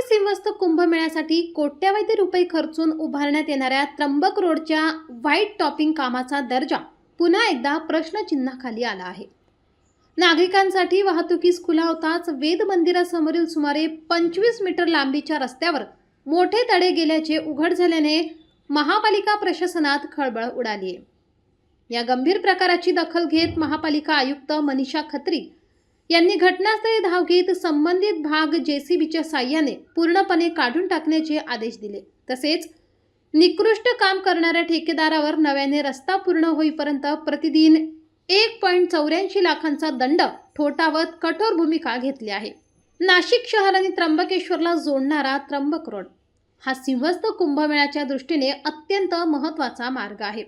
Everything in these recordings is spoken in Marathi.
सिंहस्थ कुंभमेळ्यासाठी कोट्यवधी रुपये खर्चून उभारण्यात येणाऱ्या त्र्यंबक रोडच्या व्हाईट टॉपिंग कामाचा दर्जा पुन्हा एकदा प्रश्नचिन्हाखाली आला आहे। नागरिकांसाठी वाहतुकीस खुला होताच वेद मंदिरासमोरील सुमारे 25 मीटर लांबीच्या रस्त्यावर मोठे तडे गेल्याचे उघड झाल्याने महापालिका प्रशासनात खळबळ उडाली आहे। या गंभीर प्रकाराची दखल घेत महापालिका आयुक्त मनीषा खत्री यांनी घटनास्थळी धाव घेत संबंधित भाग जेसीबीच्या साहाय्याने पूर्णपणे काढून टाकण्याचे आदेश दिले। तसेच निकृष्ट काम करणाऱ्या ठेकेदारावर नव्याने रस्ता पूर्ण होईपर्यंत प्रतिदिन 1.84 लाखांचा दंड ठोठावत कठोर भूमिका घेतली आहे। नाशिक शहर आणि त्र्यंबकेश्वरला जोडणारा त्र्यंबक रोड हा सिंहस्थ कुंभमेळ्याच्या दृष्टीने अत्यंत महत्त्वाचा मार्ग आहे।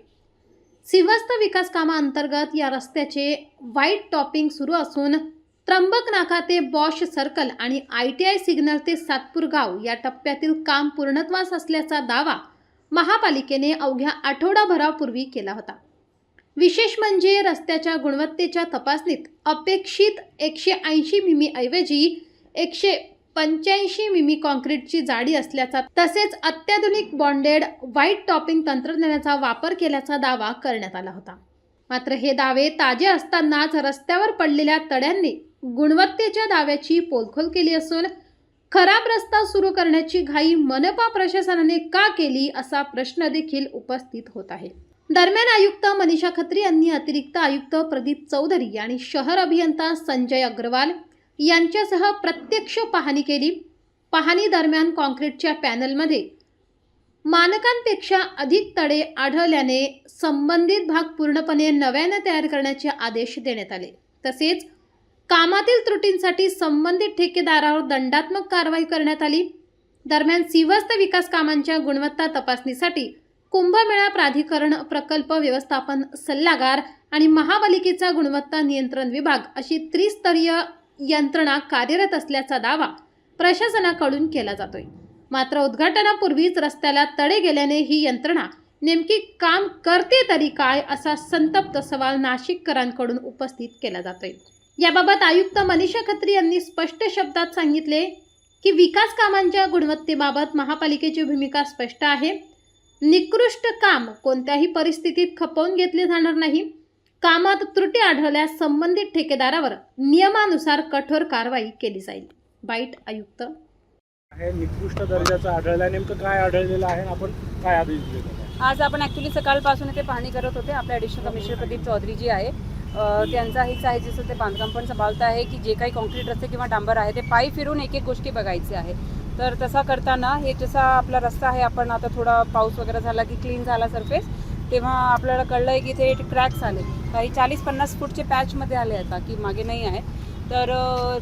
सिंहस्थ विकास कामांतर्गत या रस्त्याचे व्हाईट टॉपिंग सुरू असून त्र्यंबक नाका ते बॉश सर्कल आणि ITI सिग्नल ते सातपूर गाव या टप्प्यातील काम पूर्णत्वास असल्याचा दावा महापालिकेने अवघ्या आठवडाभरापूर्वी केला होता। विशेष म्हणजे रस्त्याच्या गुणवत्तेच्या तपासणीत अपेक्षित 180 मिमी ऐवजी 185 मिमी कॉन्क्रीटची जाडी असल्याचा तसेच अत्याधुनिक बॉन्डेड व्हाईट टॉपिंग तंत्रज्ञानाचा वापर केल्याचा दावा करण्यात आला होता। मात्र हे दावे ताजे असतानाच रस्त्यावर पडलेल्या तड्यांनी गुणवत्तेच्या दाव्याची पोलखोल केली असून खराब रस्ता सुरू करण्याची घाई मनपा प्रशासनाने का केली असा प्रश्न देखील उपस्थित होत आहे। दरम्यान आयुक्त मनीषा खत्री यांनी अतिरिक्त आयुक्त प्रदीप चौधरी आणि शहर अभियंता संजय अग्रवाल यांच्यासह प्रत्यक्ष पाहणी केली। पाहणी दरम्यान कॉन्क्रीटच्या पॅनलमध्ये मानकांपेक्षा अधिक तडे आढळल्याने संबंधित भाग पूर्णपणे नव्याने तयार करण्याचे आदेश देण्यात आले। तसेच कामातील त्रुटींसाठी संबंधित ठेकेदारावर दंडात्मक कारवाई करण्यात आली। दरम्यान सिंहस्थ विकास कामांच्या गुणवत्ता तपासणीसाठी कुंभमेळा प्राधिकरण, प्रकल्प व्यवस्थापन सल्लागार आणि महापालिकेचा गुणवत्ता नियंत्रण विभाग अशी त्रिस्तरीय यंत्रणा कार्यरत असल्याचा दावा प्रशासनाकडून केला जातोय। मात्र उद्घाटनापूर्वीच रस्त्याला तडे गेल्याने ही यंत्रणा नेमकी काम करते तरी काय असा संतप्त सवाल नाशिककरांकडून उपस्थित केला जातोय। याबाबत आयुक्त मनीषा खत्री यांनी स्पष्ट शब्दात सांगितले की विकास कामांच्या गुणवत्तेबाबत महापालिकेची भूमिका स्पष्ट आहे। निकृष्ट काम कोणत्याही परिस्थितीत खपवून घेतले जाणार नाही। कामात त्रुटी आढळल्यास संबंधित ठेकेदारावर नियमानुसार कठोर कारवाई केली जाईल। बाईट आयुक्त हे निकृष्ट दर्जाचं आढळलं, नेमकं काय आढळलेलं आहे, आपण काय आदेश दिले? आज आपण ॲक्च्युली सकाळपासून इथे पाहणी करत होते। आपले ॲडिशनल कमिशनर प्रदीप चौधरी जी आहे त्यांचा हेच आहे, जसं ते बांधकाम पण सांभाळत आहे की जे काही कॉन्क्रीट रस्ते किंवा डांबर आहे ते पायी फिरून एक एक गोष्टी बघायची आहे। तर तसा करताना हे जसा आपला रस्ता आहे, आपण आता थोडा पाऊस वगैरे झाला की क्लीन झाला सरफेस, तेव्हा आपल्याला कळलं आहे की इथे क्रॅक्स आले, काही 40-50 फूटचे पॅचमध्ये आले आता की मागे नाही आहे। तर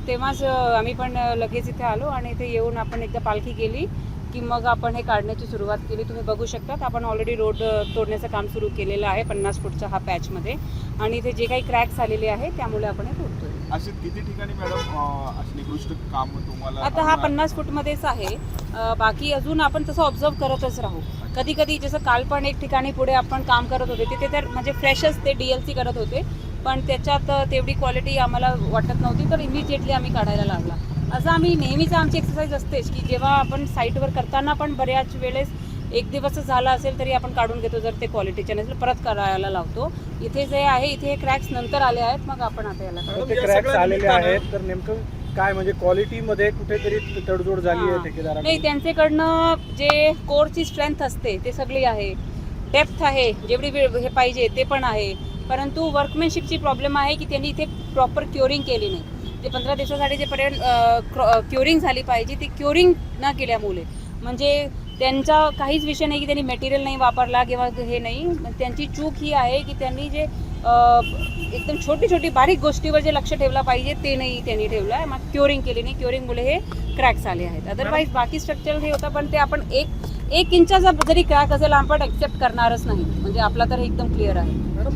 तेव्हाच आम्ही पण लगेच इथे आलो आणि इथे येऊन आपण एकदा पालखी केली की मग आपण हे काढण्याची सुरुवात केली। तुम्ही बघू शकतात आपण ऑलरेडी रोड तोडण्याचं काम सुरू केलेलं आहे 50 फूटच्या हा पॅचमध्ये, आणि इथे जे काही क्रॅक्स आलेले आहे त्यामुळे आपण हे तोडतोय। असे किती ठिकाणी मॅडम असे निकृष्ट काम तुम्हाला? आता हा 50 फूटमध्येच आहे, बाकी अजून आपण तसं ऑब्झर्व करतच राहू। कधी कधी जसं काल पण एक ठिकाणी पुढे आपण काम करत होते तिथे तर म्हणजे फ्रेशच ते DLC करत होते, पण त्याच्यात तेवढी क्वालिटी आम्हाला वाटत नव्हती, तर इमिजिएटली आम्ही काढायला लागला। असं आम्ही नेहमीच आमची एक्सरसाइज असतेच की जेव्हा आपण साईटवर करताना पण बऱ्याच वेळेस एक दिवस झाला असेल तरी आपण काढून घेतो, जर ते क्वालिटीचे नसेल परत करायला लावतो। इथे जे आहे इथे क्रॅक्स नंतर आले आहेत, मग आपण आता याला क्रॅक्स आलेले आहेत, तर नेमकं काय म्हणजे क्वालिटीमध्ये कुठेतरी तडजोड झाली आहे ठेकेदाराकडून? नाही, त्यांच्याकडनं जे कोरची स्ट्रेंथ असते ते सगळी आहे, डेप्थ आहे जेवढी हे पाहिजे ते पण आहे, परंतु वर्कमॅनशिपची प्रॉब्लेम आहे की त्यांनी इथे प्रॉपर क्युरिंग केली नाही। जे 15 दिवसासाठी जे पर्यंत क्युरिंग झाली पाहिजे ती क्युरिंग न केल्यामुळे म्हणजे त्यांचा काहीच विषय नाही की त्यांनी मटेरियल नाही वापरला किंवा हे नाही, त्यांची चूक ही आहे की त्यांनी जे एकदम छोटी छोटी बारीक गोष्टीवर जे लक्ष ठेवला पाहिजे ते नाही त्यांनी ठेवलं आहे, मग क्युरिंग केली नाही, क्युरिंगमुळे हे क्रॅक्स आले आहेत। अदरवाईज बाकी स्ट्रक्चर हे होतं, पण ते आपण एक इंचाचा जरी क्रॅक असेल आपण ॲक्सेप्ट करणारच नाही, म्हणजे आपला तर एकदम क्लिअर आहे।